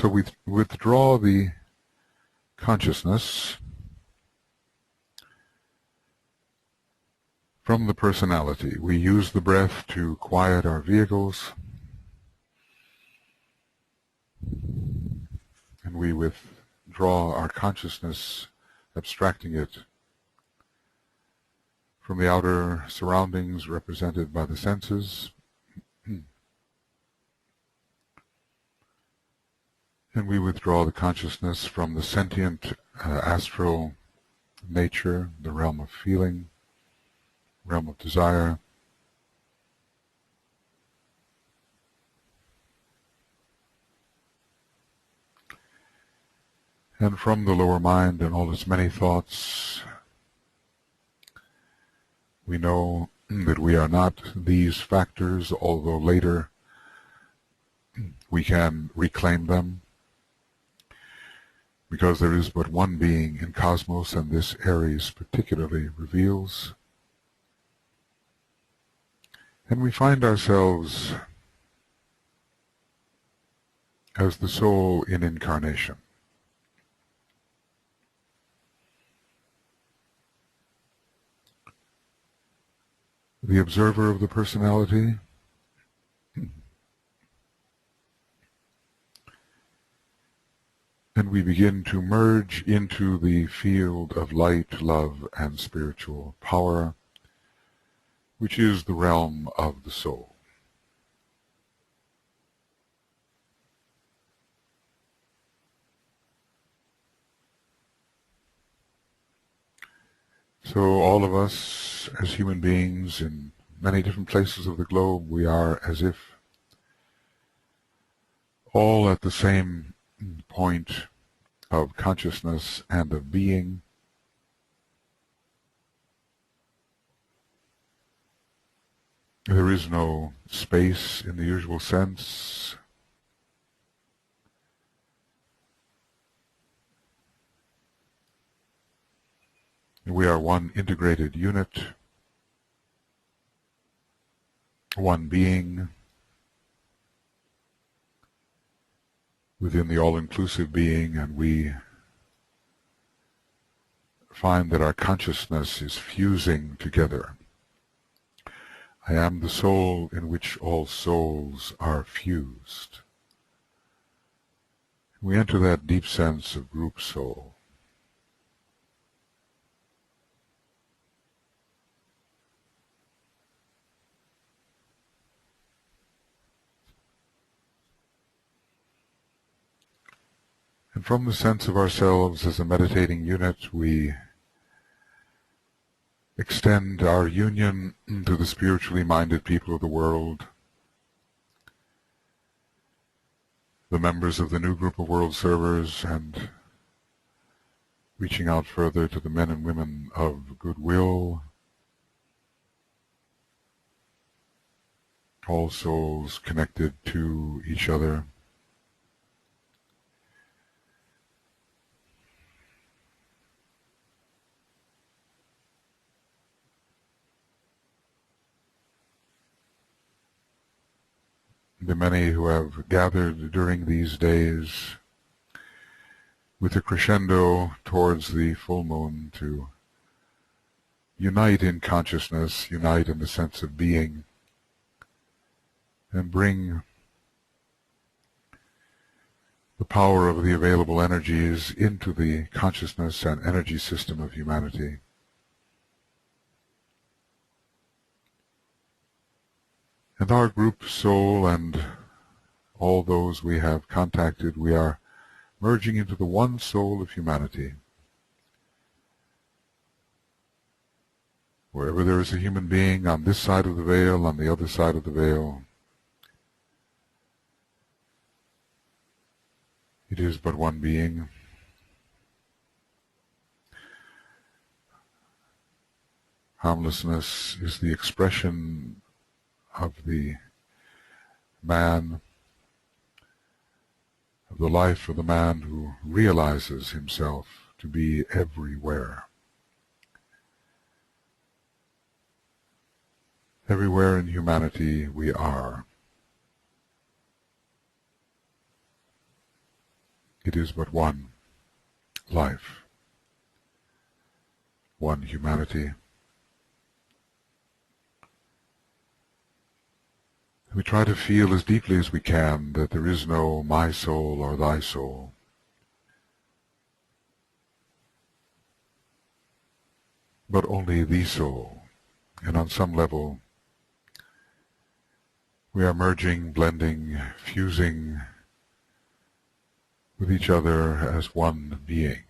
So we withdraw the consciousness from the personality. We use the breath to quiet our vehicles, and we withdraw our consciousness, abstracting it from the outer surroundings represented by the senses, and we withdraw the consciousness from the sentient astral nature, the realm of feeling, realm of desire, and from the lower mind and all its many thoughts. We know that we are not these factors, although later we can reclaim them, because there is but one being in cosmos, and this Aries particularly reveals. And we find ourselves as the soul in incarnation. The observer of the personality, and we begin to merge into the field of light, love, and spiritual power, which is the realm of the soul. So all of us as human beings in many different places of the globe, we are as if all at the same point of consciousness and of being. There is no space in the usual sense. We are one integrated unit, one being within the all-inclusive being, and we find that our consciousness is fusing together. I am the soul in which all souls are fused. We enter that deep sense of group soul. And from the sense of ourselves as a meditating unit, we extend our union to the spiritually minded people of the world, the members of the new group of world servers, and reaching out further to the men and women of goodwill, all souls connected to each other. The many who have gathered during these days with a crescendo towards the full moon to unite in consciousness, unite in the sense of being, and bring the power of the available energies into the consciousness and energy system of humanity. And our group soul and all those we have contacted, we are merging into the one soul of humanity. Wherever there is a human being on this side of the veil, on the other side of the veil, it is but one being. Harmlessness is the expression of the man, of the life of the man who realizes himself to be everywhere. Everywhere in humanity we are. It is but one life, one humanity. We try to feel as deeply as we can that there is no my soul or thy soul. But only the soul. And on some level, we are merging, blending, fusing with each other as one being.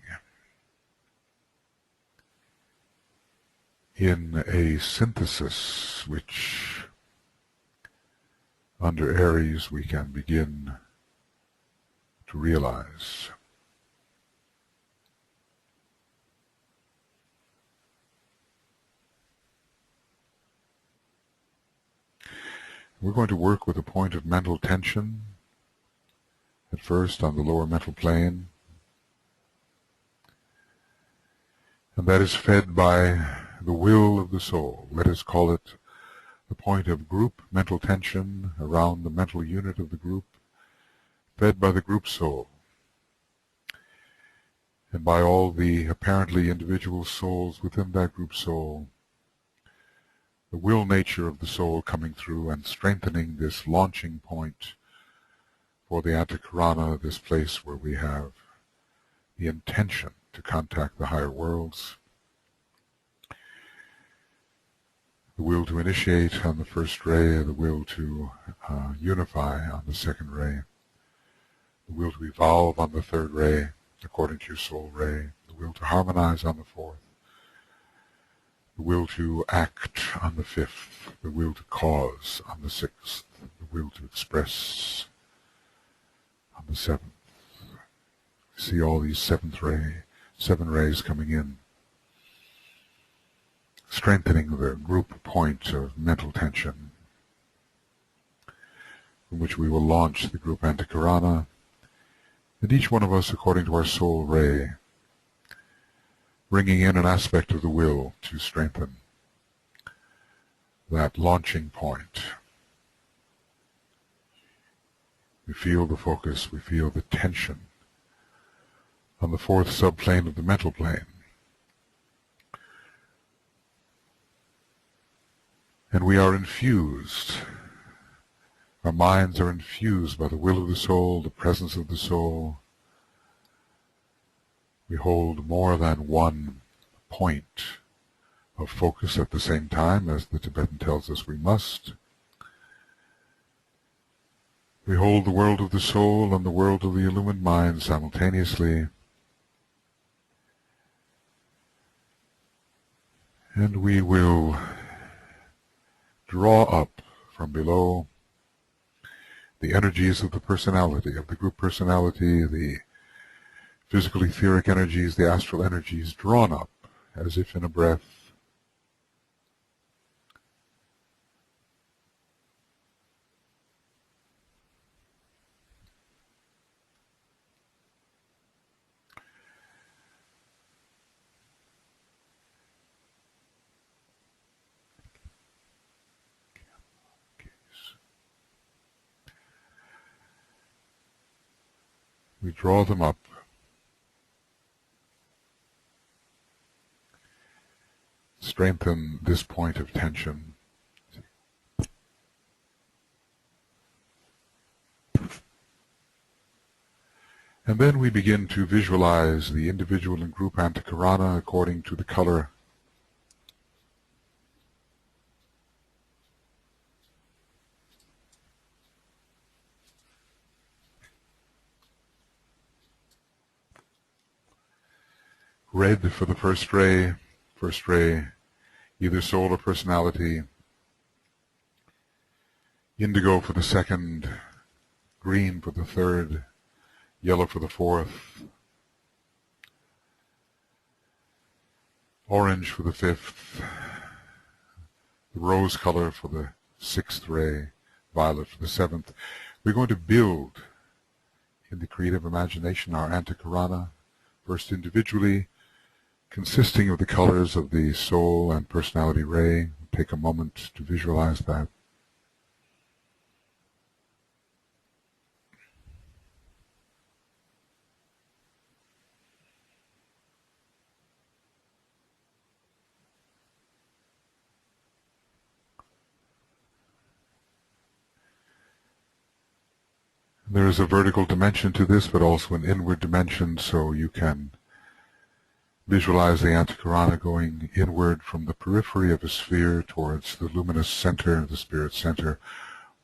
In a synthesis which, under Aries, we can begin to realize. We're going to work with a point of mental tension, at first on the lower mental plane, and that is fed by the will of the soul. Let us call it the point of group mental tension around the mental unit of the group, fed by the group soul, and by all the apparently individual souls within that group soul, the will nature of the soul coming through and strengthening this launching point for the Antakarana, this place where we have the intention to contact the higher worlds, the will to initiate on the first ray, the will to unify on the second ray, the will to evolve on the third ray according to your soul ray, the will to harmonize on the fourth, the will to act on the fifth, the will to cause on the sixth, the will to express on the seventh. We see all these seven rays coming in, strengthening the group point of mental tension, from which we will launch the group Antakarana, and each one of us according to our soul ray, bringing in an aspect of the will to strengthen that launching point. We feel the focus, we feel the tension on the fourth subplane of the mental plane. And we are infused, our minds are infused by the will of the soul, the presence of the soul. We hold more than one point of focus at the same time, as the Tibetan tells us we must. We hold the world of the soul and the world of the illumined mind simultaneously. And we will draw up from below the energies of the personality, of the group personality, the physical etheric energies, the astral energies, drawn up as if in a breath. We draw them up. Strengthen this point of tension. And then we begin to visualize the individual and group Antakarana according to the color. Red for the first ray, either soul or personality. Indigo for the second, green for the third, yellow for the fourth, orange for the fifth, the rose color for the sixth ray, violet for the seventh. We're going to build in the creative imagination our Antakarana, first individually, consisting of the colors of the soul and personality ray. Take a moment to visualize that. There is a vertical dimension to this, but also an inward dimension, so you can visualize the Antakarana going inward from the periphery of a sphere towards the luminous center, the spirit center,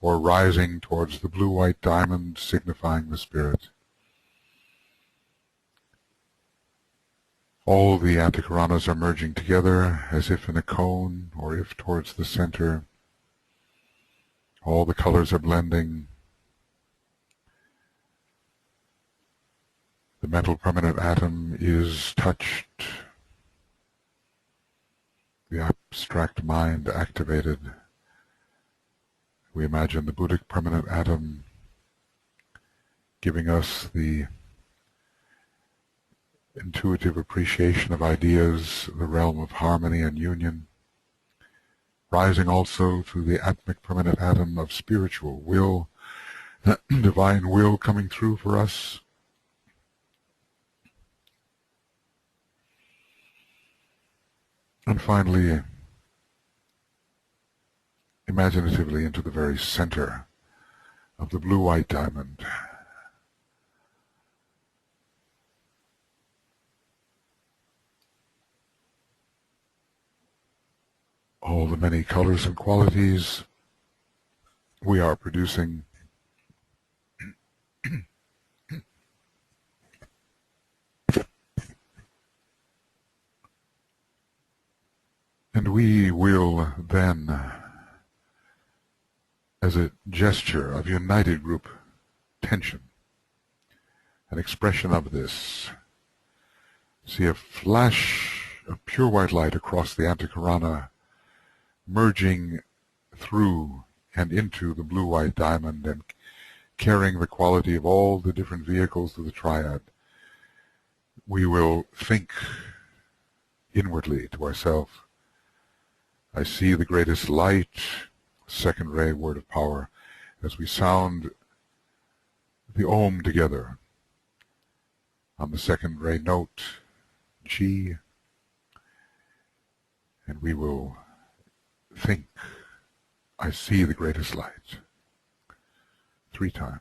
or rising towards the blue-white diamond, signifying the spirit. All the Antakaranas are merging together as if in a cone, or if towards the center. All the colors are blending. The mental permanent atom is touched. The abstract mind activated. We imagine the Buddhic permanent atom giving us the intuitive appreciation of ideas, the realm of harmony and union, rising also to the atmic permanent atom of spiritual will, divine will coming through for us. And finally, imaginatively into the very center of the blue-white diamond. All the many colors and qualities we are producing and we will then, as a gesture of united group tension, an expression of this, see a flash of pure white light across the Antakarana, merging through and into the blue-white diamond and carrying the quality of all the different vehicles of the triad. We will think inwardly to ourselves, I see the greatest light, second ray word of power, as we sound the Om together on the second ray note, G, and we will think, I see the greatest light, 3 times.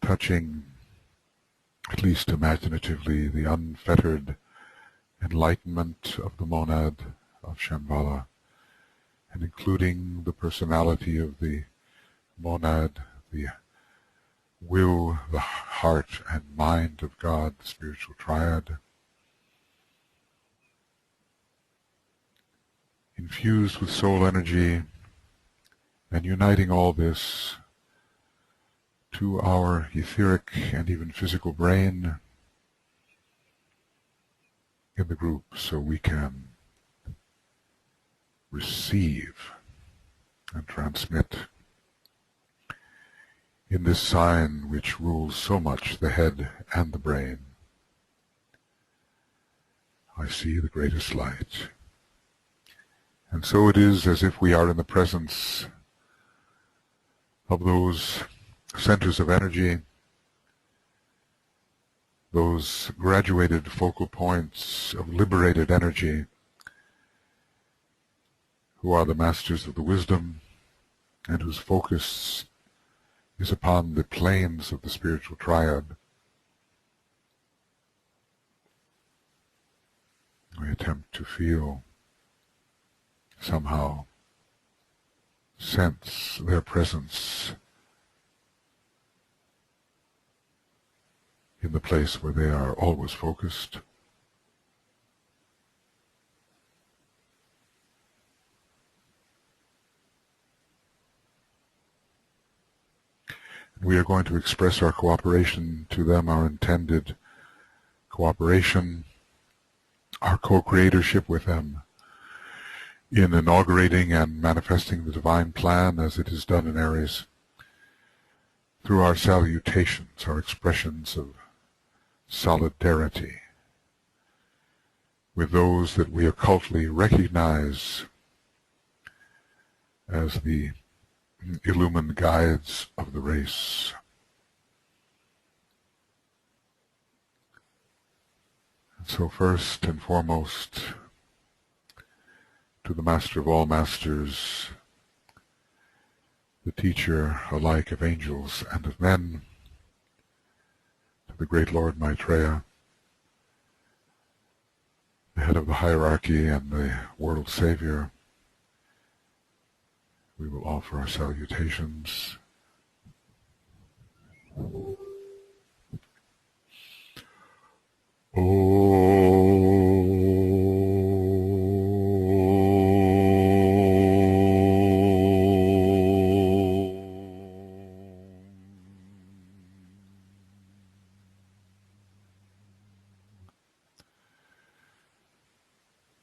Touching, at least imaginatively, the unfettered enlightenment of the monad of Shambhala, and including the personality of the monad, the will, the heart and mind of God, the spiritual triad, infused with soul energy, and uniting all this to our etheric and even physical brain in the group, so we can receive and transmit in this sign which rules so much the head and the brain. I see the greatest light. And so it is as if we are in the presence of those centers of energy, those graduated focal points of liberated energy, who are the masters of the wisdom and whose focus is upon the planes of the spiritual triad. We attempt to feel, somehow sense their presence in the place where they are always focused. We are going to express our cooperation to them, our intended cooperation, our co-creatorship with them, in inaugurating and manifesting the divine plan as it is done in Aries, through our salutations, our expressions of solidarity with those that we occultly recognize as the illumined guides of the race. And so first and foremost, to the Master of all Masters, the teacher alike of angels and of men, to the great Lord Maitreya, the head of the hierarchy and the world savior, we will offer our salutations.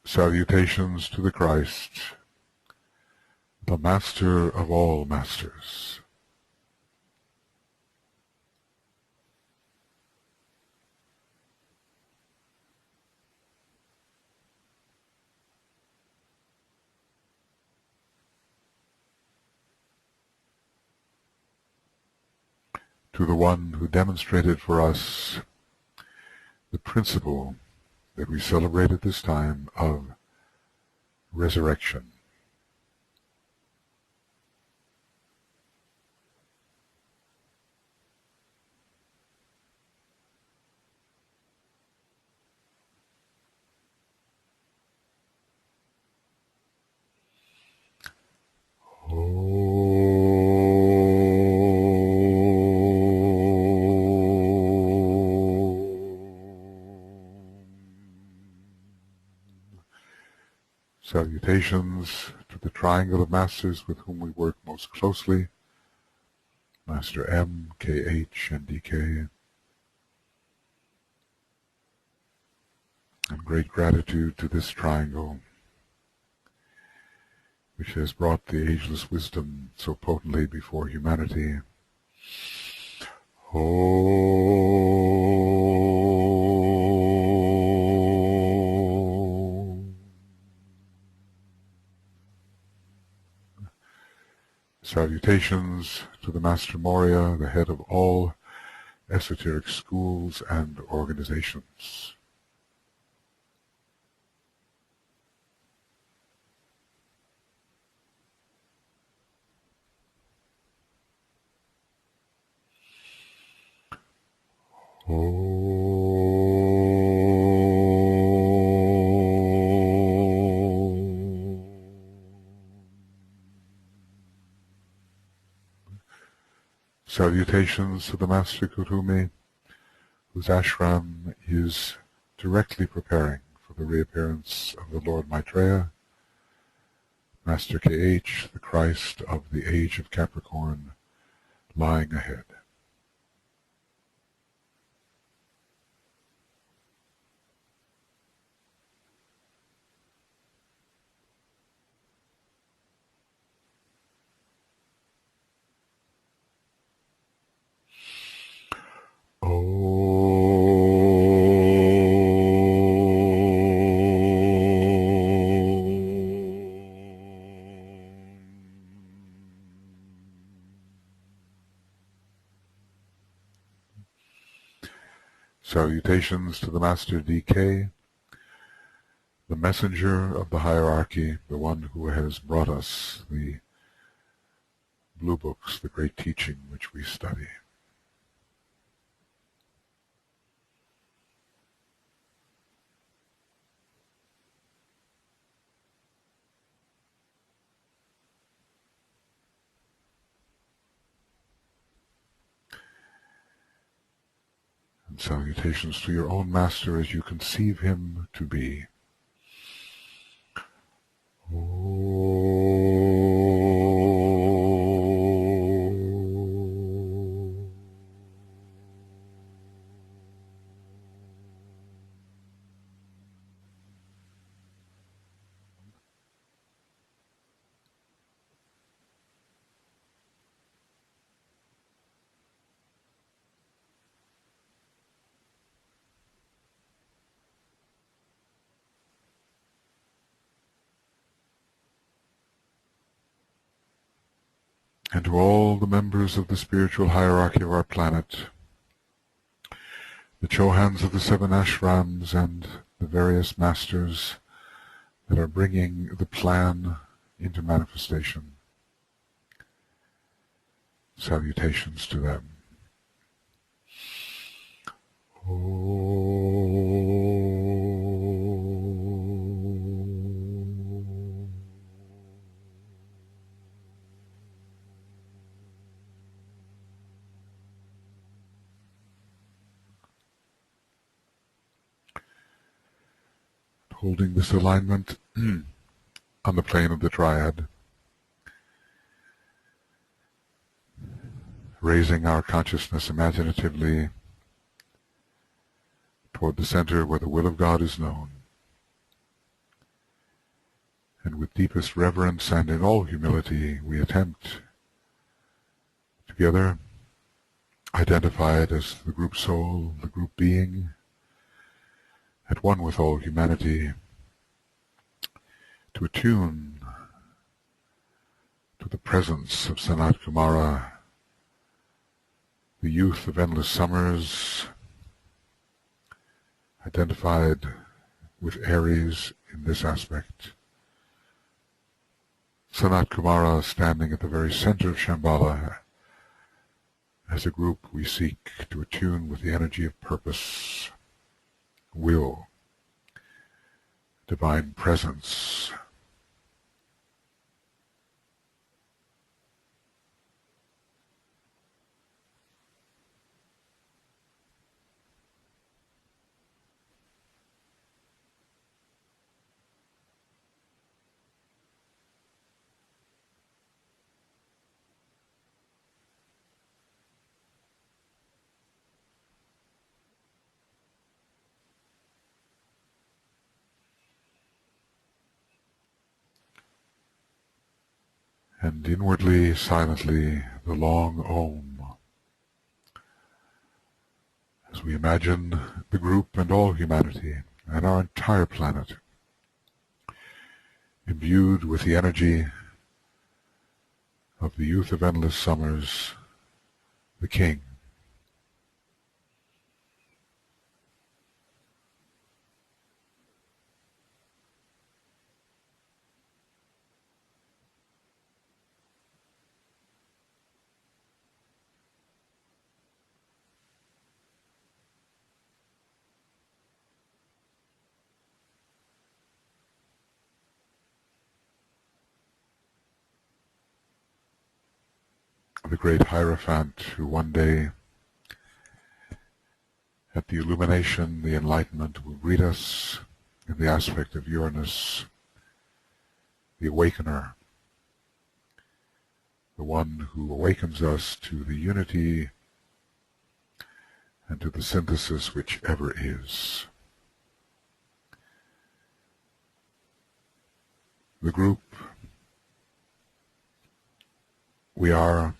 Salutations to the Christ, the Master of all Masters. To the one who demonstrated for us the principle that we celebrate at this time of resurrection. Salutations to the triangle of masters with whom we work most closely, Master M, KH, and DK. And great gratitude to this triangle, which has brought the Ageless Wisdom so potently before humanity. Salutations to the Master Moria, the head of all esoteric schools and organizations. Salutations to the Master Kutumi, whose ashram is directly preparing for the reappearance of the Lord Maitreya, Master KH, the Christ of the Age of Capricorn, lying ahead. Salutations to the Master DK, the messenger of the hierarchy, the one who has brought us the blue books, the great teaching which we study. salutations to your own master as you conceive him to be. And to all the members of the spiritual hierarchy of our planet, the Chohans of the 7 ashrams and the various masters that are bringing the plan into manifestation. Salutations to them. Holding this alignment on the plane of the triad, raising our consciousness imaginatively toward the center where the will of God is known, and with deepest reverence and in all humility we attempt together, identified as the group soul, the group being, at one with all humanity, to attune to the presence of Sanat Kumara, the youth of endless summers, identified with Aries in this aspect. Sanat Kumara standing at the very center of Shambhala. As a group we seek to attune with the energy of purpose, will, divine presence. And inwardly, silently, the long Om, as we imagine the group and all humanity and our entire planet imbued with the energy of the youth of endless summers, the King. The great Hierophant who one day, at the illumination, the enlightenment, will greet us in the aspect of Uranus, the awakener, the one who awakens us to the unity and to the synthesis which ever is. The group, we are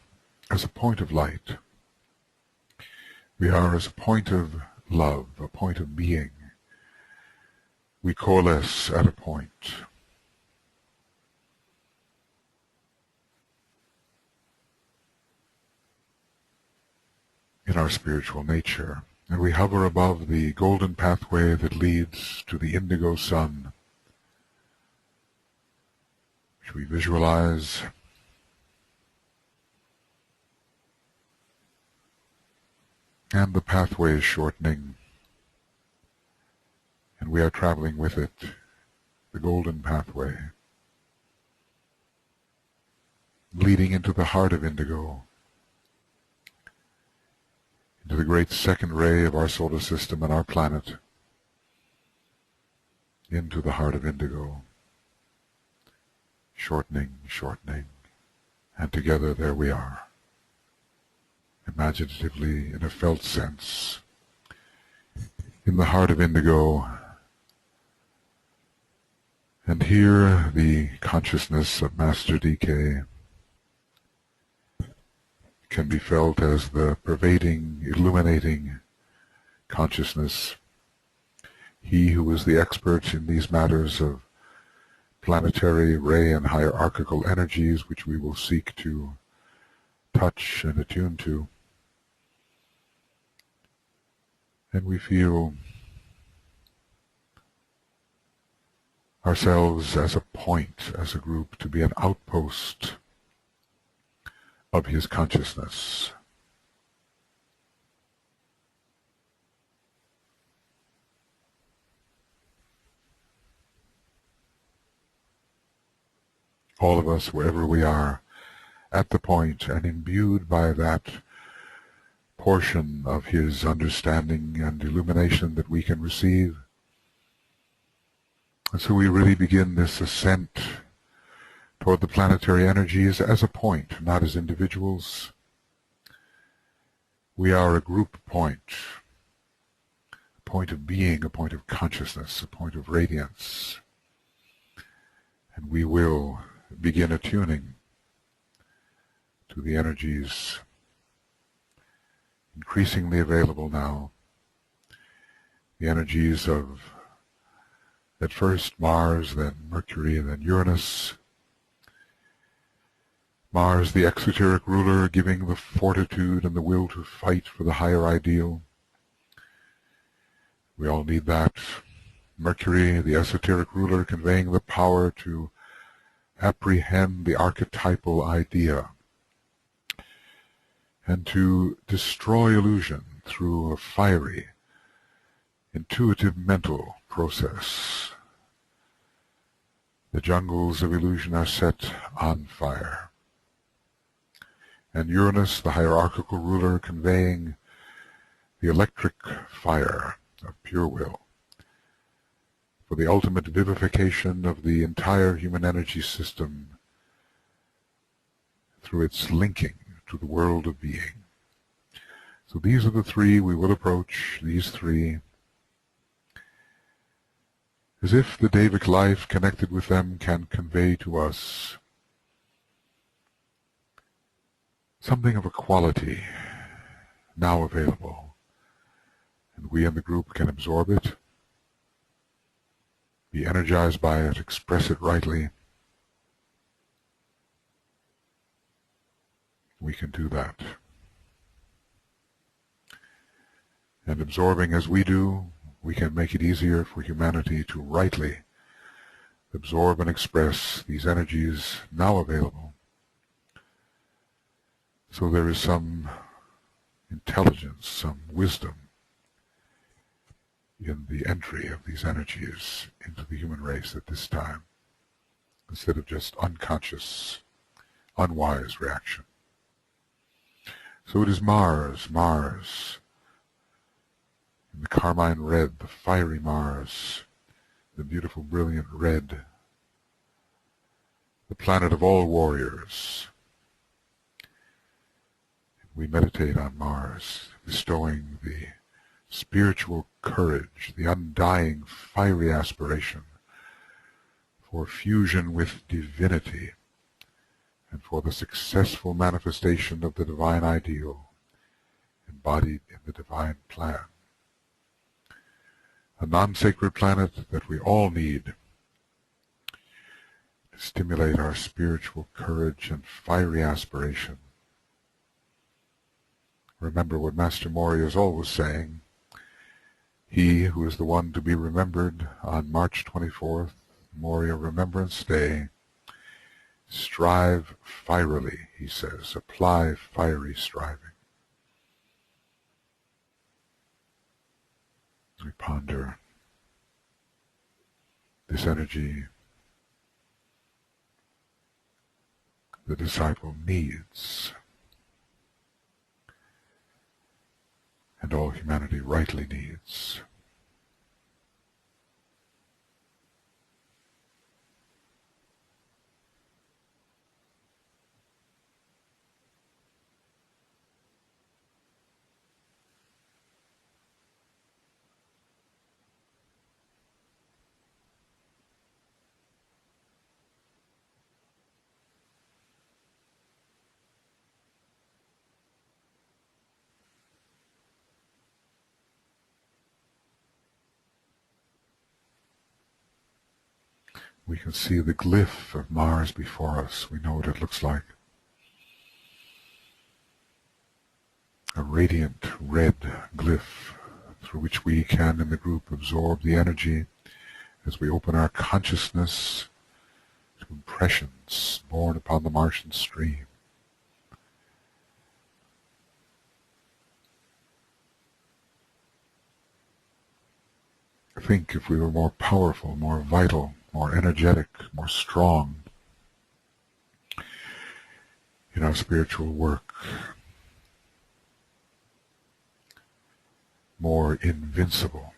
as a point of light. We are as a point of love, a point of being. We coalesce at a point. In our spiritual nature, and we hover above the golden pathway that leads to the indigo sun, which we visualize and the pathway is shortening, and we are traveling with it, the golden pathway, leading into the heart of indigo, into the great second ray of our solar system and our planet, into the heart of indigo, shortening, shortening, and together there we are, imaginatively, in a felt sense, in the heart of indigo. And here the consciousness of Master DK can be felt as the pervading, illuminating consciousness. He who is the expert in these matters of planetary, ray, and hierarchical energies, which we will seek to touch and attune to. And we feel ourselves as a point, as a group, to be an outpost of his consciousness. All of us, wherever we are, at the point and imbued by that portion of his understanding and illumination that we can receive. And so we really begin this ascent toward the planetary energies as a point, not as individuals. We are a group point, a point of being, a point of consciousness, a point of radiance. And we will begin attuning to the energies increasingly available now, the energies of, at first, Mars, then Mercury, and then Uranus. Mars, the exoteric ruler, giving the fortitude and the will to fight for the higher ideal. We all need that. Mercury, the esoteric ruler, conveying the power to apprehend the archetypal idea and to destroy illusion through a fiery, intuitive mental process. The jungles of illusion are set on fire. And Uranus, the hierarchical ruler, conveying the electric fire of pure will for the ultimate vivification of the entire human energy system through its linking to the world of being. So these are the three we will approach, these three, as if the Devic life connected with them can convey to us something of a quality now available, and we in the group can absorb it, be energized by it, express it rightly. We can do that. And absorbing as we do, we can make it easier for humanity to rightly absorb and express these energies now available. So there is some intelligence, some wisdom in the entry of these energies into the human race at this time, instead of just unconscious, unwise reaction. So it is Mars, in the carmine red, the fiery Mars, the beautiful, brilliant red, the planet of all warriors. We meditate on Mars, bestowing the spiritual courage, the undying, fiery aspiration for fusion with divinity and for the successful manifestation of the divine ideal embodied in the divine plan. A non-sacred planet that we all need to stimulate our spiritual courage and fiery aspiration. Remember what Master Moria is always saying. He who is the one to be remembered on March 24th, Moria Remembrance Day, strive fierily, he says, apply fiery striving. We ponder this energy the disciple needs. and all humanity rightly needs. We can see the glyph of Mars before us. We know what it looks like. A radiant red glyph through which we can, in the group, absorb the energy as we open our consciousness to impressions born upon the Martian stream. Think if we were more powerful, more vital, more energetic, more strong in our spiritual work, more invincible.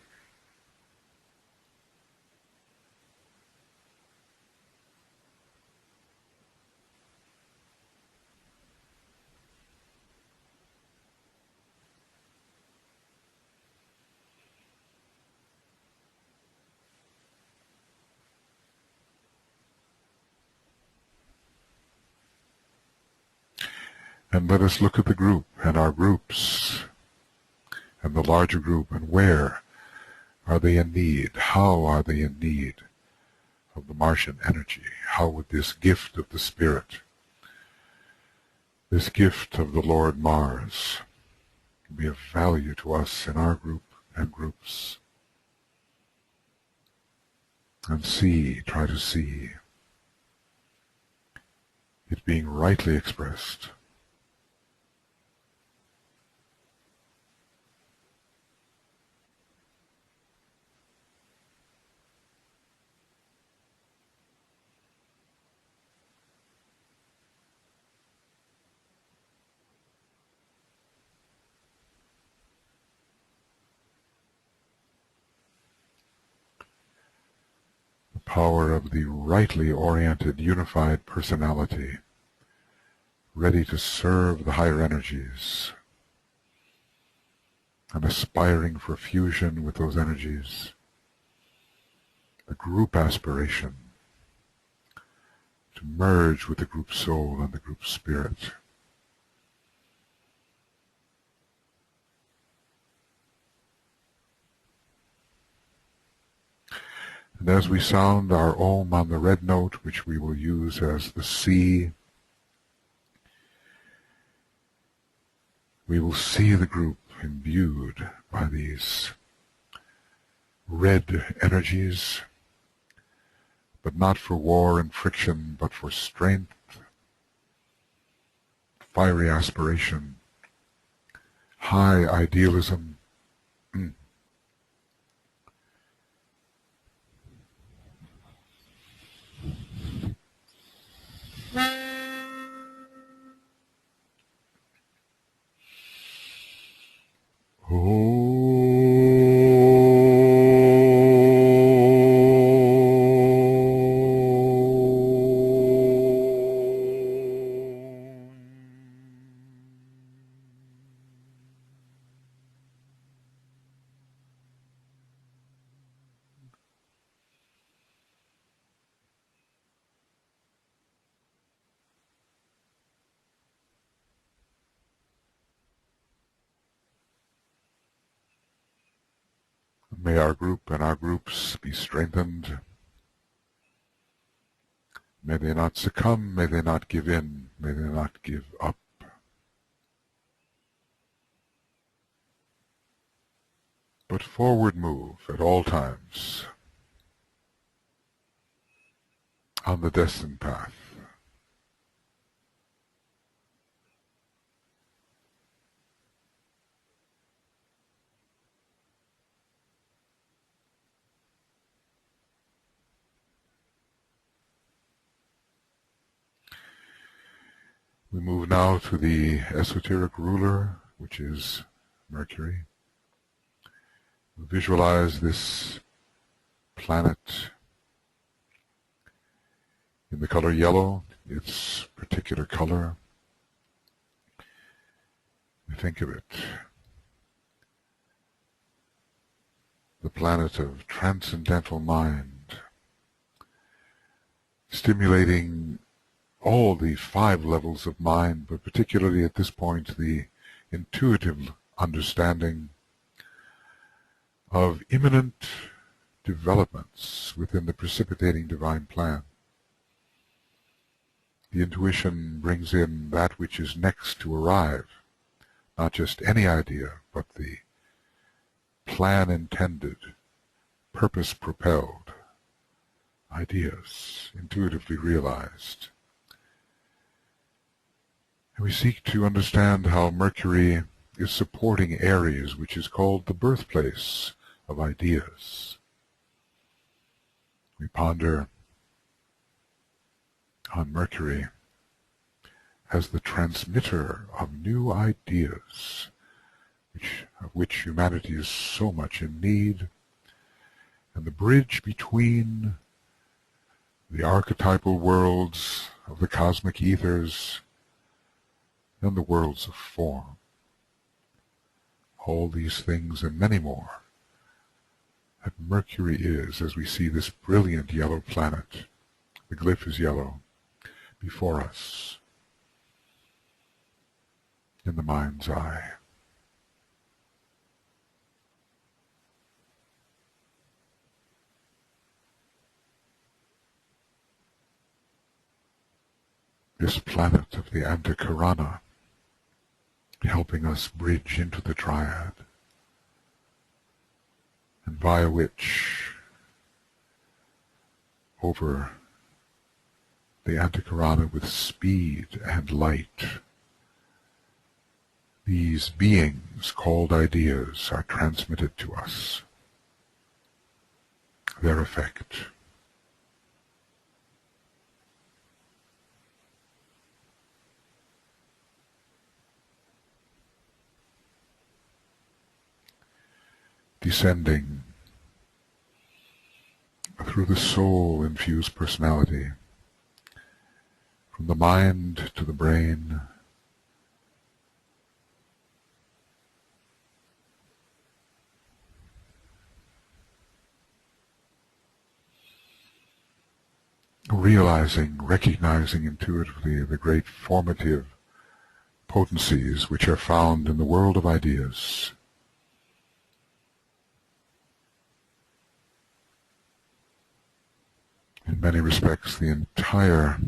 And let us look at the group and our groups and the larger group, and where are they in need? How are they in need of the Martian energy? How would this gift of the Spirit, this gift of the Lord Mars, be of value to us in our group and groups? And try to see it being rightly expressed. Power of the rightly oriented, unified personality, ready to serve the higher energies and aspiring for fusion with those energies. The group aspiration to merge with the group soul and the group spirit. And as we sound our Om on the red note, which we will use as the C, we will see the group imbued by these red energies, but not for war and friction, but for strength, fiery aspiration, high idealism, May our group and our groups be strengthened. May they not succumb, may they not give in, may they not give up. But forward move at all times on the destined path. We move now to the esoteric ruler, which is Mercury. Visualize this planet in the color yellow, its particular color. Think of it, the planet of transcendental mind, stimulating all the 5 levels of mind, but particularly at this point the intuitive understanding of imminent developments within the precipitating divine plan. The intuition brings in that which is next to arrive, not just any idea, but the plan-intended, purpose-propelled ideas, intuitively realized. And we seek to understand how Mercury is supporting Aries, which is called the birthplace of ideas. We ponder on Mercury as the transmitter of new ideas, of which humanity is so much in need, and the bridge between the archetypal worlds of the cosmic ethers and the worlds of form. All these things and many more that Mercury is, as we see this brilliant yellow planet, the glyph is yellow, before us, in the mind's eye. This planet of the Antakarana, helping us bridge into the triad, and via which, over the Antakarana with speed and light, these beings called ideas are transmitted to us. Their effect. Descending through the soul-infused personality, from the mind to the brain, realizing, recognizing intuitively the great formative potencies which are found in the world of ideas. In many respects, the entire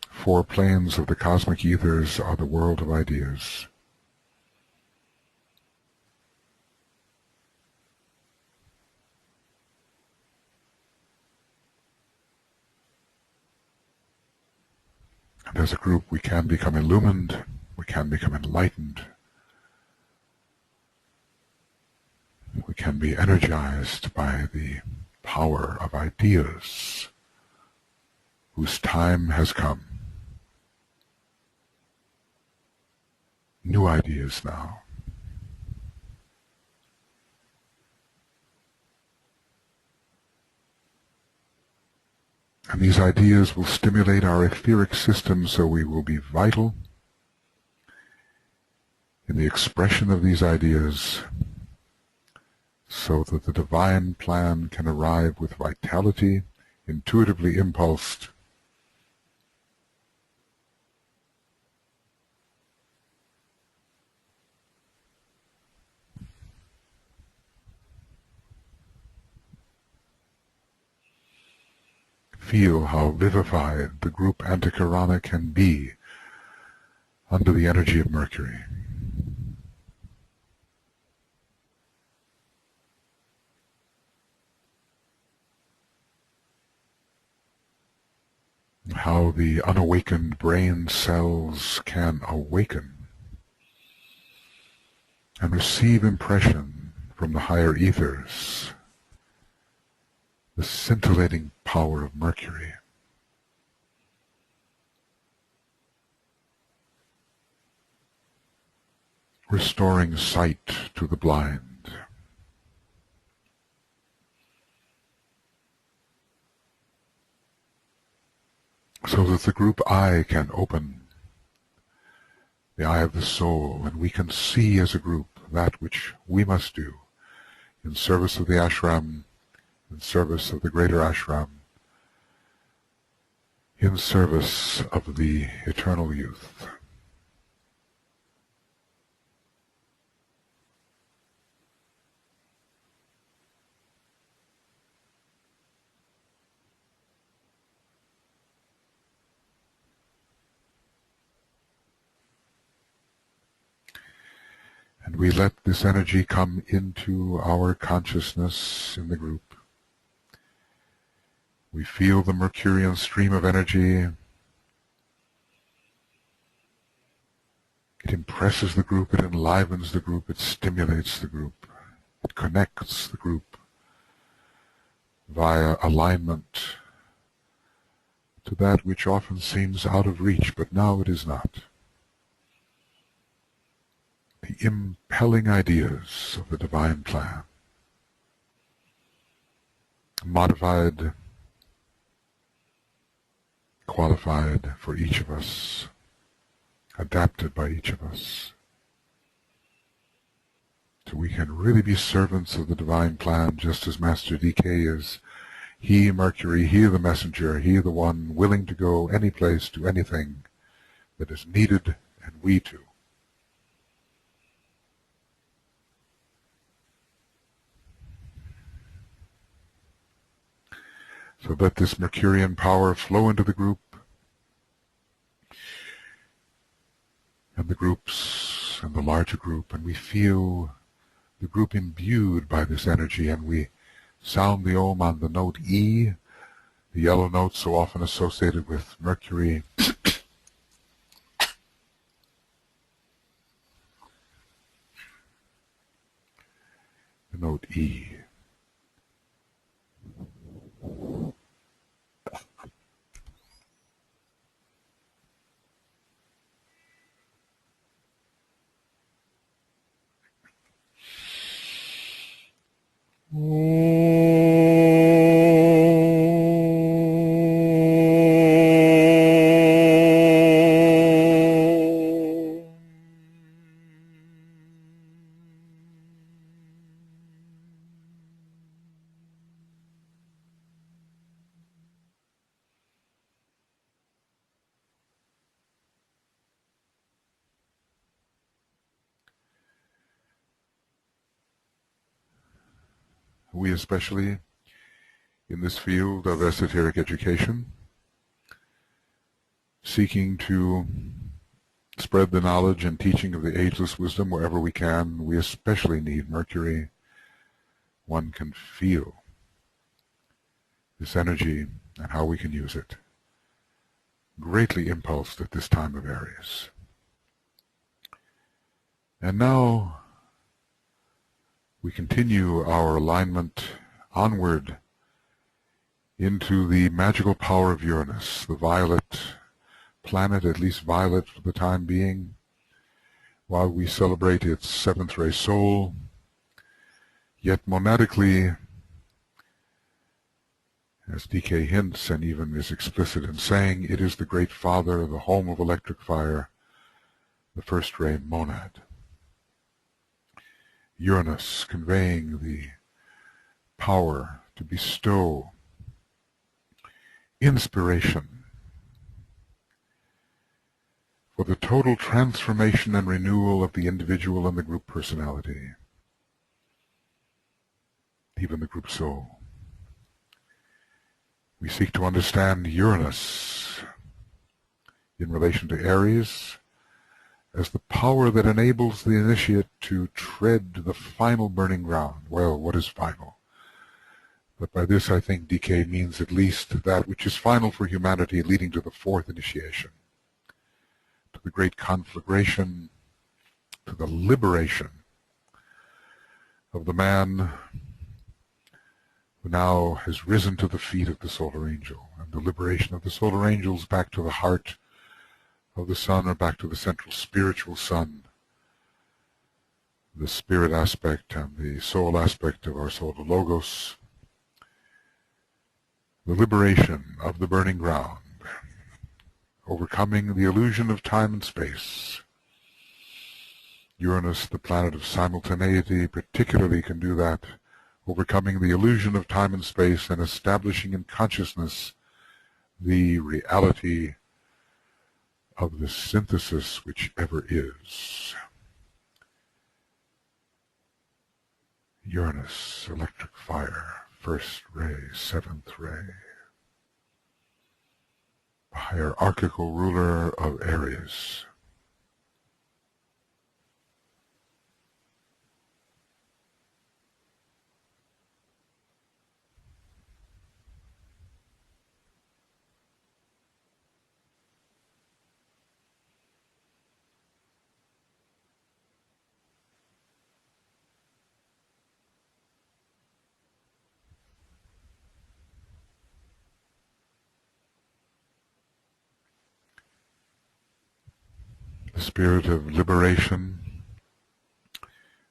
4 planes of the cosmic ethers are the world of ideas. And as a group, we can become illumined, we can become enlightened, we can be energized by the power of ideas, whose time has come. New ideas now. And these ideas will stimulate our etheric system so we will be vital in the expression of these ideas, so that the divine plan can arrive with vitality, intuitively impulsed, feel how vivified the group Antakarana can be under the energy of Mercury. How the unawakened brain cells can awaken and receive impression from the higher ethers, the scintillating power of Mercury. Restoring sight to the blind, so that the group eye can open, the eye of the soul, and we can see as a group that which we must do in service of the ashram, in service of the greater ashram, in service of the eternal youth. And we let this energy come into our consciousness in the group. We feel the Mercurian stream of energy. It impresses the group, it enlivens the group, it stimulates the group, it connects the group via alignment to that which often seems out of reach, but now it is not. The impelling ideas of the divine plan, modified, qualified for each of us, adapted by each of us, so we can really be servants of the divine plan, just as Master DK is. He, Mercury, he the messenger, he the one willing to go any place, do anything that is needed, and we too. So let this Mercurian power flow into the group, and the groups, and the larger group, and we feel the group imbued by this energy, and we sound the Om on the note E, the yellow note so often associated with Mercury. The note E. We especially, in this field of esoteric education, seeking to spread the knowledge and teaching of the ageless wisdom wherever we can, we especially need Mercury. One can feel this energy and how we can use it, greatly impulsed at this time of Aries. And now we continue our alignment onward into the magical power of Uranus, the violet planet, at least violet for the time being, while we celebrate its seventh ray soul. Yet monadically, as DK hints and even is explicit in saying, it is the great father, the home of electric fire, the first ray monad. Uranus conveying the power to bestow inspiration for the total transformation and renewal of the individual and the group personality, even the group soul. We seek to understand Uranus in relation to Aries as the power that enables the initiate to tread the final burning ground. Well, what is final? But by this I think DK means at least that which is final for humanity, leading to the fourth initiation, to the great conflagration, to the liberation of the man who now has risen to the feet of the solar angel, and the liberation of the solar angels back to the heart of the sun, or back to the central spiritual sun, the spirit aspect and the soul aspect of our solar logos, the liberation of the burning ground, overcoming the illusion of time and space. Uranus, the planet of simultaneity, particularly can do that, overcoming the illusion of time and space and establishing in consciousness the reality of the synthesis which ever is. Uranus, electric fire, first ray, seventh ray. Hierarchical ruler of Aries. The spirit of liberation,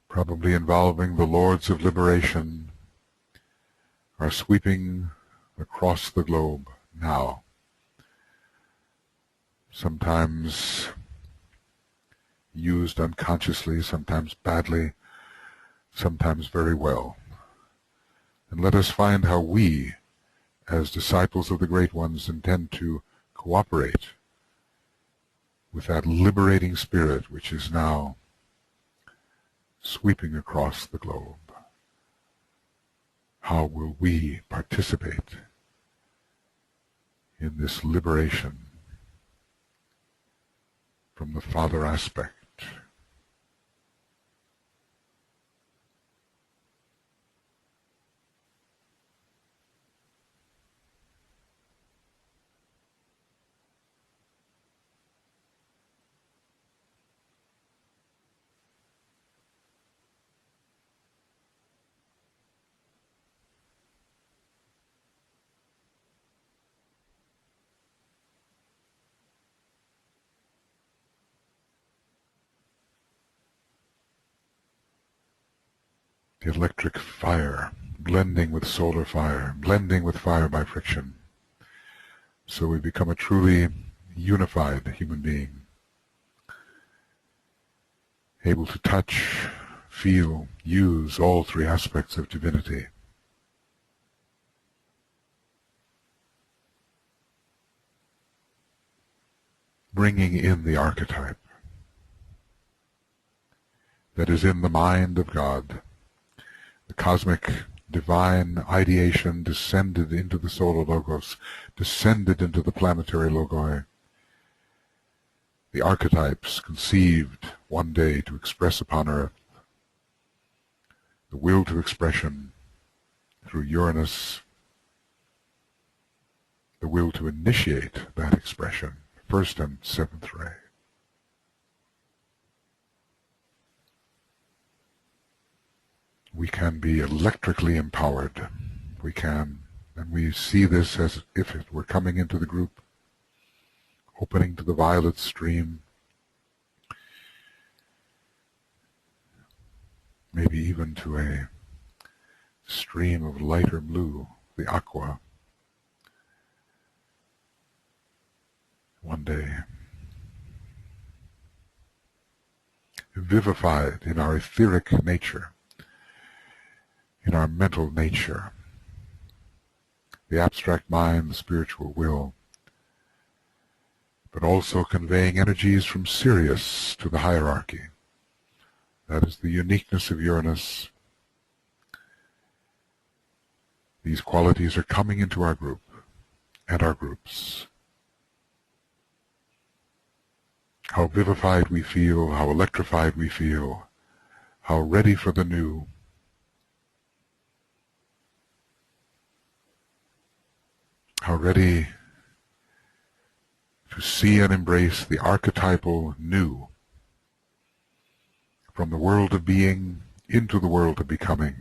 probably involving the Lords of Liberation, are sweeping across the globe now. Sometimes used unconsciously, sometimes badly, sometimes very well. And let us find how we, as disciples of the Great Ones, intend to cooperate with that liberating spirit which is now sweeping across the globe. How will we participate in this liberation from the Father aspect? The electric fire, blending with solar fire, blending with fire by friction. So we become a truly unified human being, able to touch, feel, use all three aspects of divinity. Bringing in the archetype that is in the mind of God. The cosmic divine ideation descended into the solar logos, descended into the planetary logoi. The archetypes conceived one day to express upon earth. The will to expression through Uranus. The will to initiate that expression, first and seventh ray. We can be electrically empowered. We can, and we see this as if it were coming into the group, opening to the violet stream, maybe even to a stream of lighter blue, the aqua, one day. Vivified in our etheric nature, in our mental nature, the abstract mind, the spiritual will, but also conveying energies from Sirius to the hierarchy. That is the uniqueness of Uranus. These qualities are coming into our group and our groups. How vivified we feel, how electrified we feel, how ready for the new. How ready to see and embrace the archetypal new from the world of being into the world of becoming.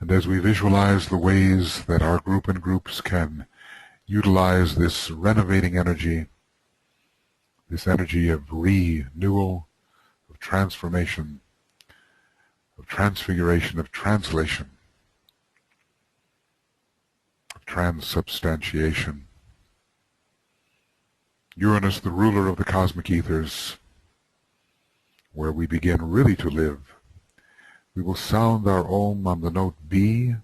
And as we visualize the ways that our group and groups can utilize this renovating energy, this energy of renewal, of of transformation, of transfiguration, of translation, of transubstantiation. Uranus, the ruler of the cosmic ethers, where we begin really to live. We will sound our Om on the note B,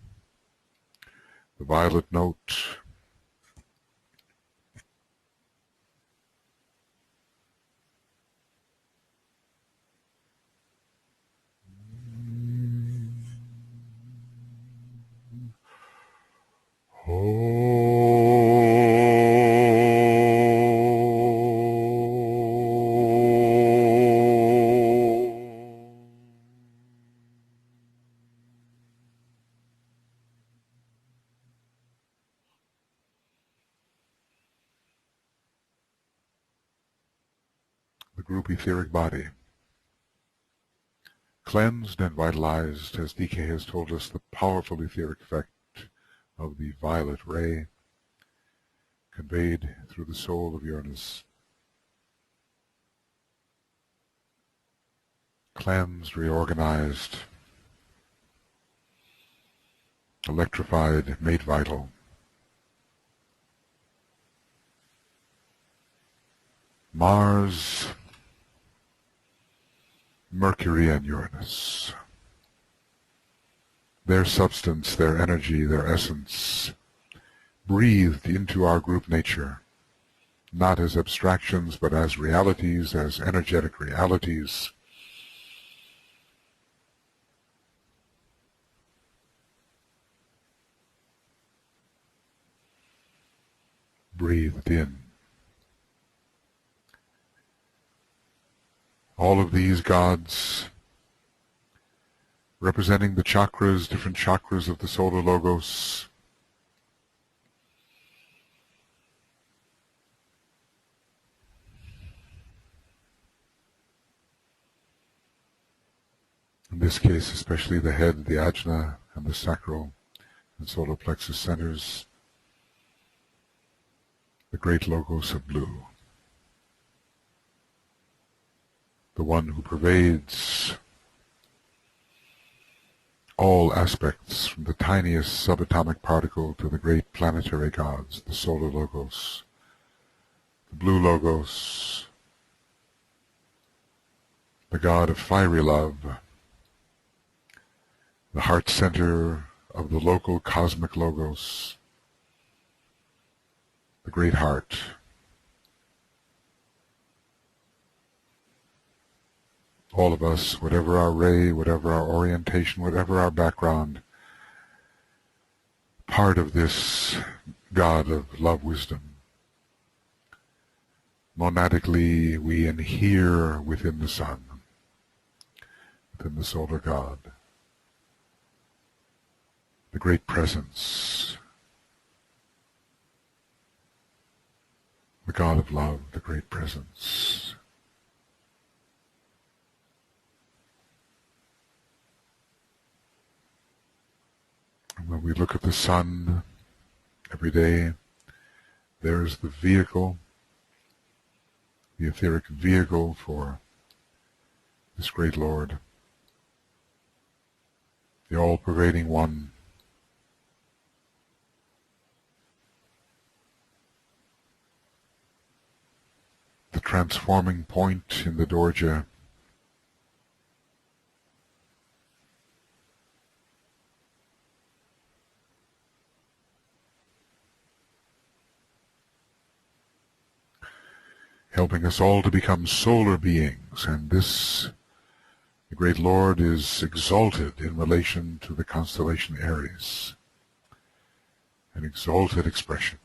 the violet note. The group etheric body, cleansed and vitalized, as DK has told us, the powerful etheric effect of the violet ray conveyed through the soul of Uranus. Cleansed, reorganized, electrified, made vital. Mars, Mercury and Uranus. Their substance, their energy, their essence, breathed into our group nature, not as abstractions, but as realities, as energetic realities. Breathed in. All of these gods representing the chakras, different chakras of the solar logos. In this case, especially the head, the ajna, and the sacral and solar plexus centers, the great logos of blue, the one who pervades all aspects, from the tiniest subatomic particle to the great planetary gods, the solar logos, the blue logos, the god of fiery love, the heart center of the local cosmic logos, the great heart. All of us, whatever our ray, whatever our orientation, whatever our background, part of this God of love, wisdom. Monadically, we inhere within the sun, within the solar God, the great presence, the God of love, the great presence. And when we look at the sun every day, there's the vehicle, the etheric vehicle for this great Lord, the all-pervading one, the transforming point in the Dorje, helping us all to become solar beings, and this, the great Lord, is exalted in relation to the constellation Aries, an exalted expression.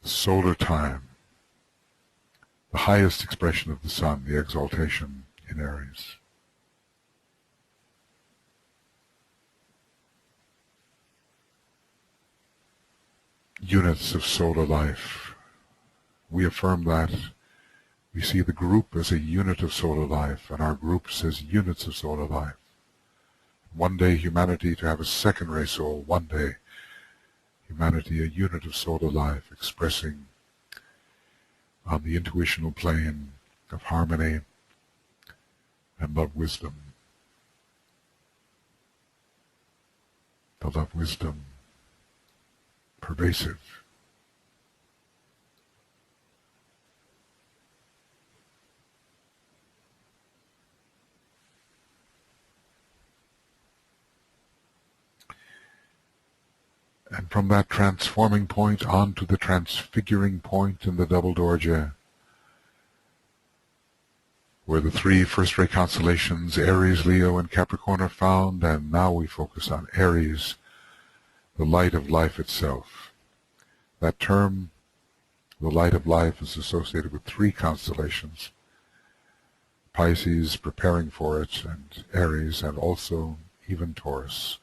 The solar time, the highest expression of the sun, the exaltation in Aries. Units of solar life. We affirm that. We see the group as a unit of solar life, and our groups as units of solar life. One day humanity to have a second ray soul, one day humanity a unit of solar life, expressing on the intuitional plane of harmony and love wisdom. The love wisdom pervasive. And from that transforming point on to the transfiguring point in the double Dorje, where the three first-ray constellations, Aries, Leo, and Capricorn, are found, and now we focus on Aries, the light of life itself. That term, the light of life, is associated with three constellations: Pisces, preparing for it, and Aries, and also even Taurus,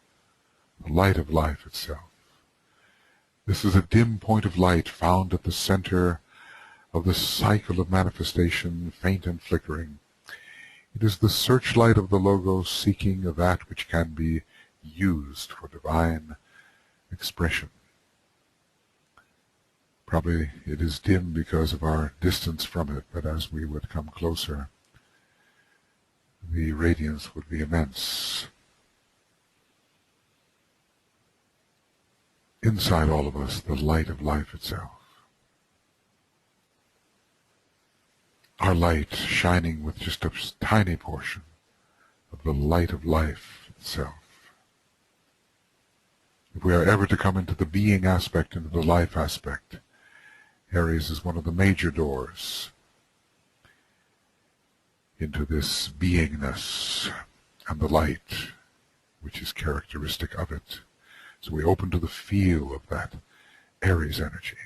the light of life itself. This is a dim point of light found at the center of the cycle of manifestation, faint and flickering. It is the searchlight of the Logos seeking of that which can be used for divine expression. Probably it is dim because of our distance from it, but as we would come closer, the radiance would be immense. Inside all of us, the light of life itself. Our light shining with just a tiny portion of the light of life itself. If we are ever to come into the being aspect, into the life aspect, Aries is one of the major doors into this beingness and the light which is characteristic of it. So we open to the feel of that Aries energy.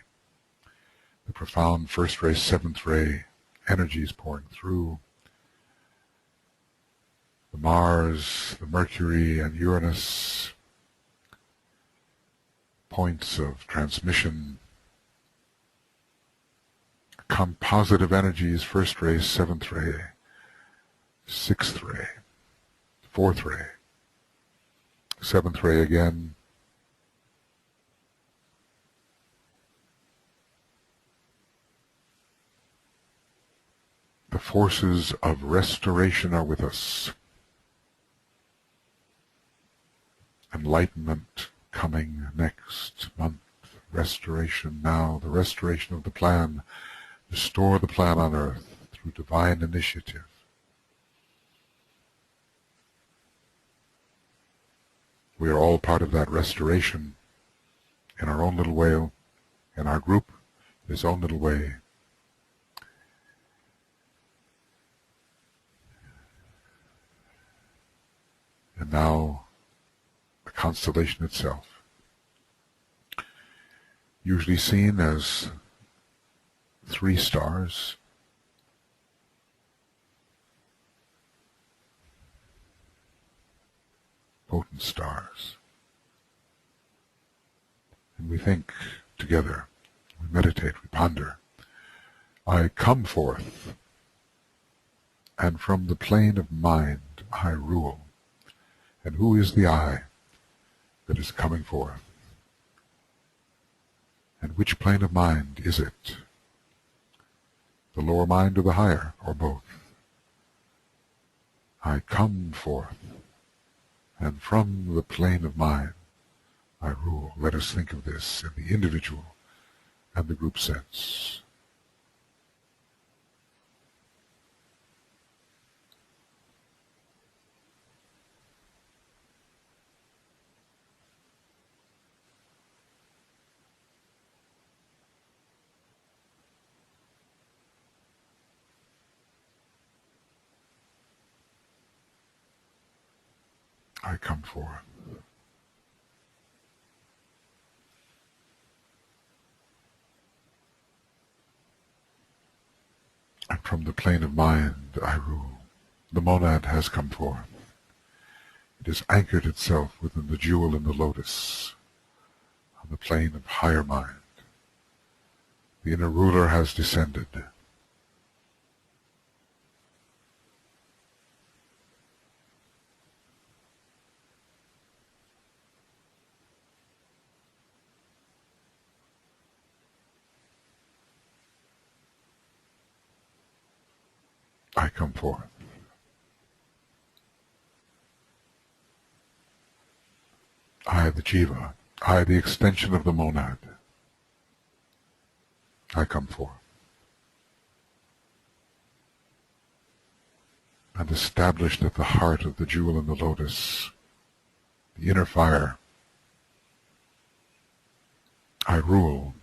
The profound first ray, seventh ray energies pouring through. The Mars, the Mercury and Uranus points of transmission. Compositive energies, first ray, seventh ray, sixth ray, fourth ray, seventh ray again. The forces of restoration are with us. Enlightenment coming next month. Restoration now. The restoration of the plan. Restore the plan on earth through divine initiative. We are all part of that restoration in our own little way, in our group, in his own little way. And now, the constellation itself, usually seen as three stars, potent stars. And we think together, we meditate, we ponder. I come forth, and from the plane of mind I rule. And who is the I that is coming forth? And which plane of mind is it? The lower mind or the higher, or both? I come forth, and from the plane of mind I rule. Let us think of this in the individual and the group sense. I come forth. And from the plane of mind I rule. The monad has come forth. It has anchored itself within the jewel in the lotus, on the plane of higher mind. The inner ruler has descended. I come forth. I, the Jiva, I, the extension of the monad, I come forth. And established at the heart of the jewel in the lotus, the inner fire, I rule.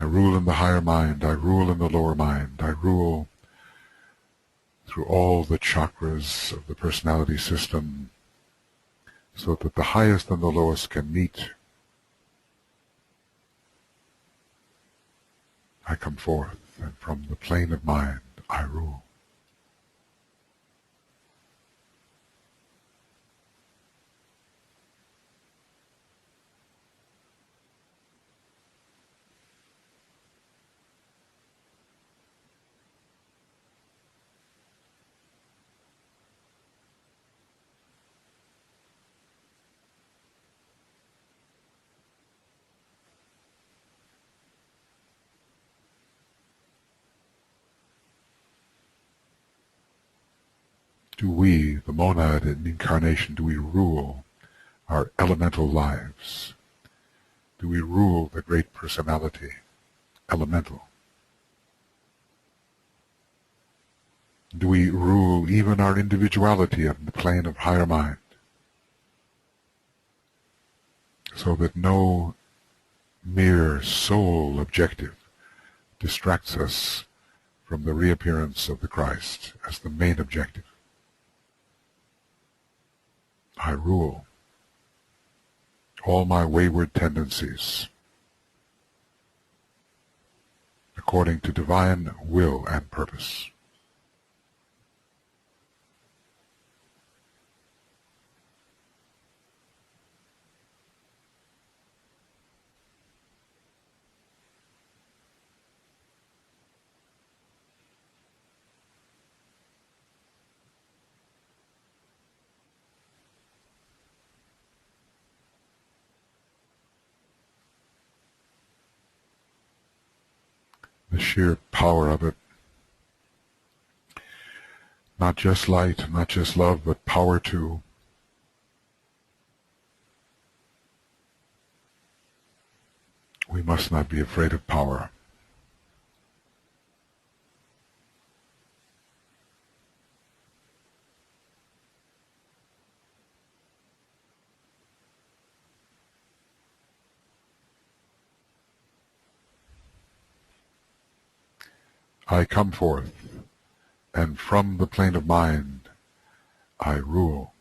I rule in the higher mind, I rule in the lower mind, I rule through all the chakras of the personality system, so that the highest and the lowest can meet. I come forth, and from the plane of mind, I rule. Do we, the monad in incarnation, do we rule our elemental lives? Do we rule the great personality, elemental? Do we rule even our individuality on the plane of higher mind, so that no mere soul objective distracts us from the reappearance of the Christ as the main objective? I rule all my wayward tendencies according to divine will and purpose. The sheer power of it, not just light, not just love, but power too. We must not be afraid of power. I come forth, and from the plane of mind, I rule.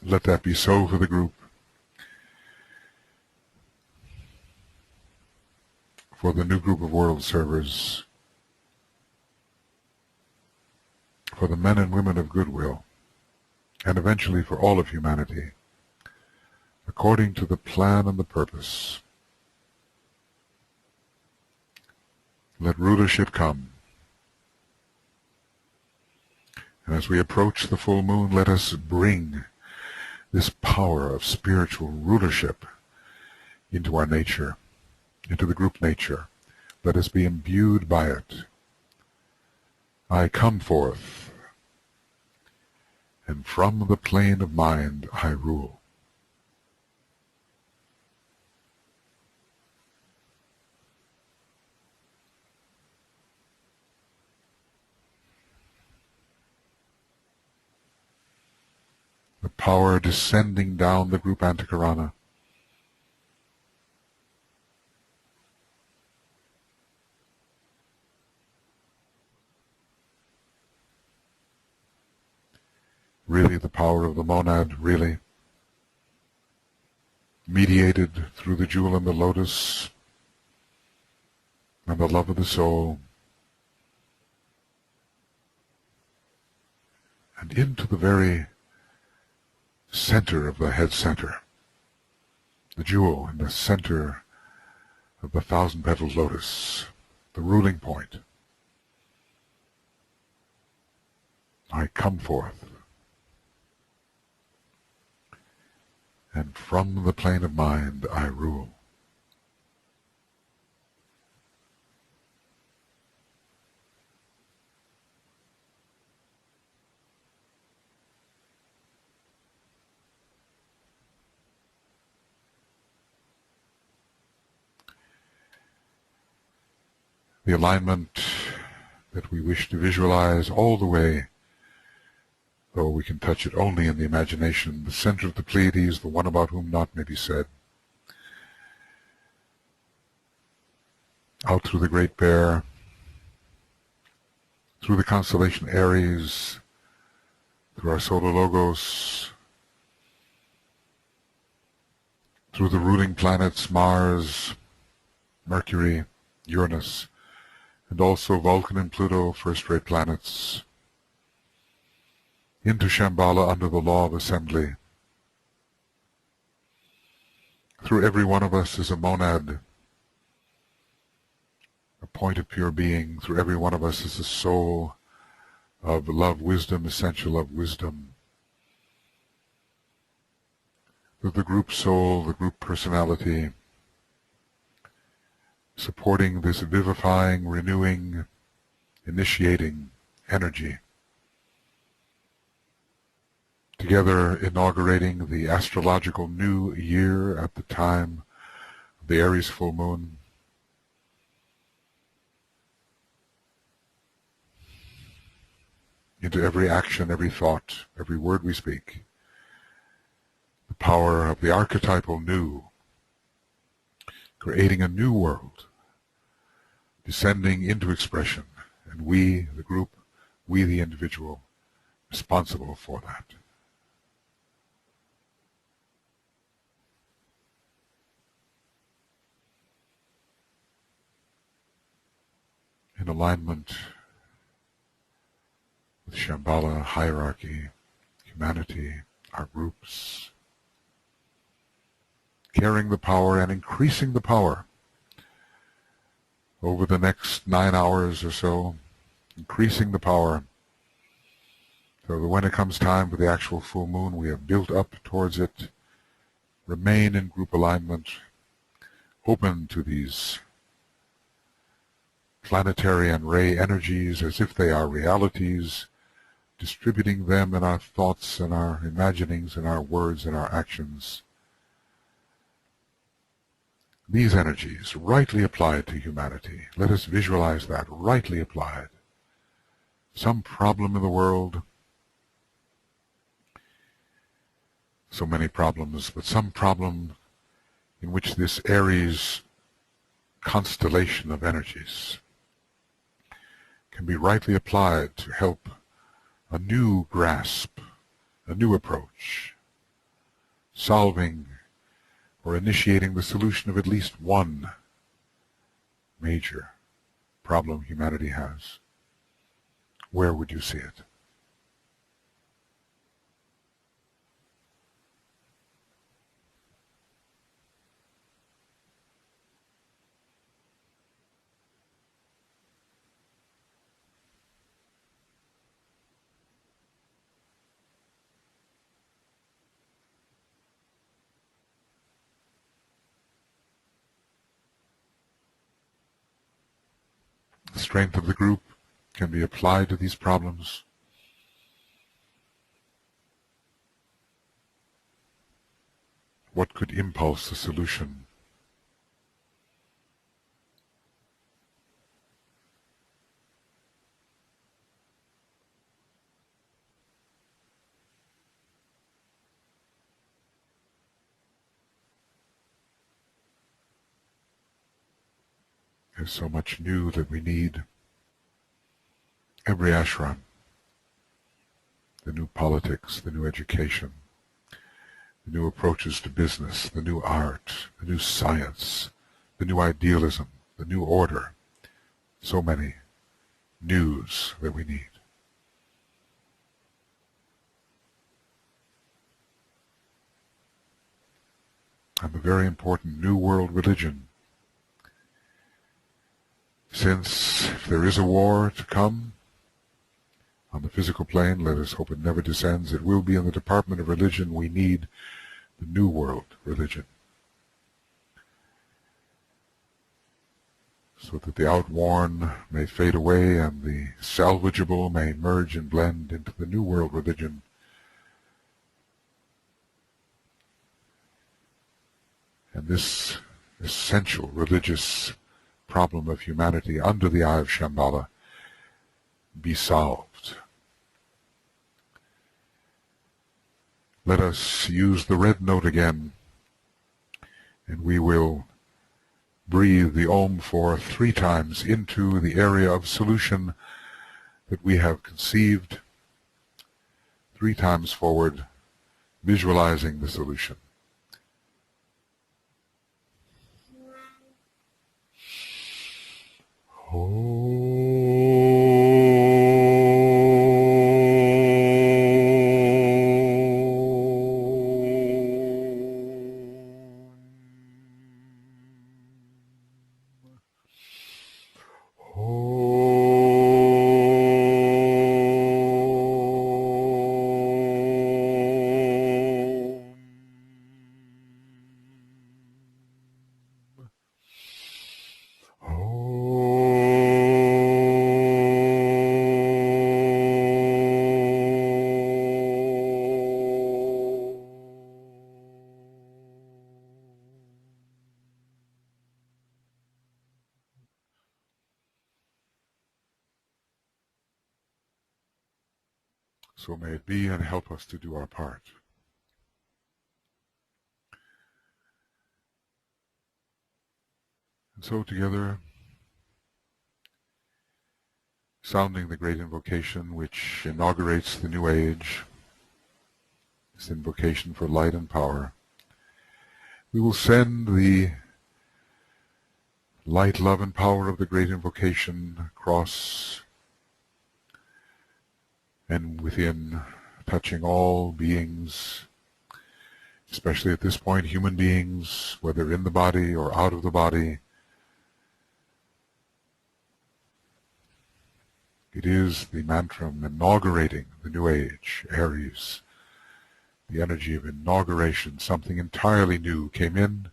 Let that be so for the group, for the new group of world servers, for the men and women of goodwill, and eventually for all of humanity, according to the plan and the purpose. Let rulership come. And as we approach the full moon, let us bring this power of spiritual rulership into our nature, into the group nature. Let us be imbued by it. I come forth, and from the plane of mind I rule. The power descending down the group Antakarana. Really the power of the monad, really mediated through the jewel and the lotus and the love of the soul, and into the very center of the head center, the jewel in the center of the thousand-petaled lotus, the ruling point. I come forth, and from the plane of mind I rule. The alignment that we wish to visualize all the way, though we can touch it only in the imagination, the center of the Pleiades, the one about whom naught may be said, out through the Great Bear, through the constellation Aries, through our solar logos, through the ruling planets Mars, Mercury, Uranus, and also Vulcan and Pluto, first-rate planets, into Shambhala under the law of assembly. Through every one of us is a monad, a point of pure being. Through every one of us is a soul of love, wisdom, essential love, wisdom. Through the group soul, the group personality, supporting this vivifying, renewing, initiating energy. Together inaugurating the astrological new year at the time of the Aries full moon. Into every action, every thought, every word we speak. The power of the archetypal new, creating a new world, descending into expression, and we, the group, we, the individual, responsible for that. In alignment with Shambhala, hierarchy, humanity, our groups, carrying the power and increasing the power over the next 9 hours or so, increasing the power so that when it comes time for the actual full moon, we have built up towards it, remain in group alignment, open to these planetary and ray energies as if they are realities, distributing them in our thoughts and our imaginings and our words and our actions. These energies, rightly applied to humanity, let us visualize that, rightly applied. Some problem in the world, so many problems, but some problem in which this Aries constellation of energies can be rightly applied to help a new grasp, a new approach, solving or initiating the solution of at least one major problem humanity has. Where would you see it? The strength of the group can be applied to these problems. What could impulse the solution? There's so much new that we need. Every ashram, the new politics, the new education, the new approaches to business, the new art, the new science, the new idealism, the new order. So many news that we need. And the very important New World religion. Since if there is a war to come, on the physical plane. Let us hope it never descends. It will be in the department of religion. We need the New World religion, so that the outworn may fade away and the salvageable may merge and blend into the New World religion. And this essential religious problem of humanity under the eye of Shambhala be solved. Let us use the red note again, and we will breathe the Om for 3 times into the area of solution that we have conceived, 3 times forward, visualizing the solution. So may it be, and help us to do our part. And so together, sounding the great invocation which inaugurates the new age, this invocation for light and power, we will send the light, love, and power of the great invocation across and within, touching all beings, especially at this point human beings, whether in the body or out of the body. It is the mantra inaugurating the new age, Aries. The energy of inauguration, something entirely new came in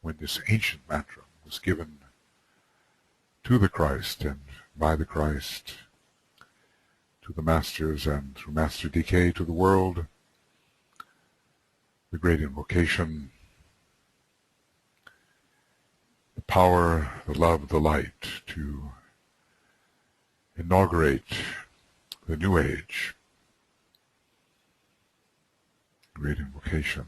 when this ancient mantra was given to the Christ and by the Christ, to the masters, and through Master DK to the world. The great invocation, the power, the love, the light to inaugurate the new age. Great invocation.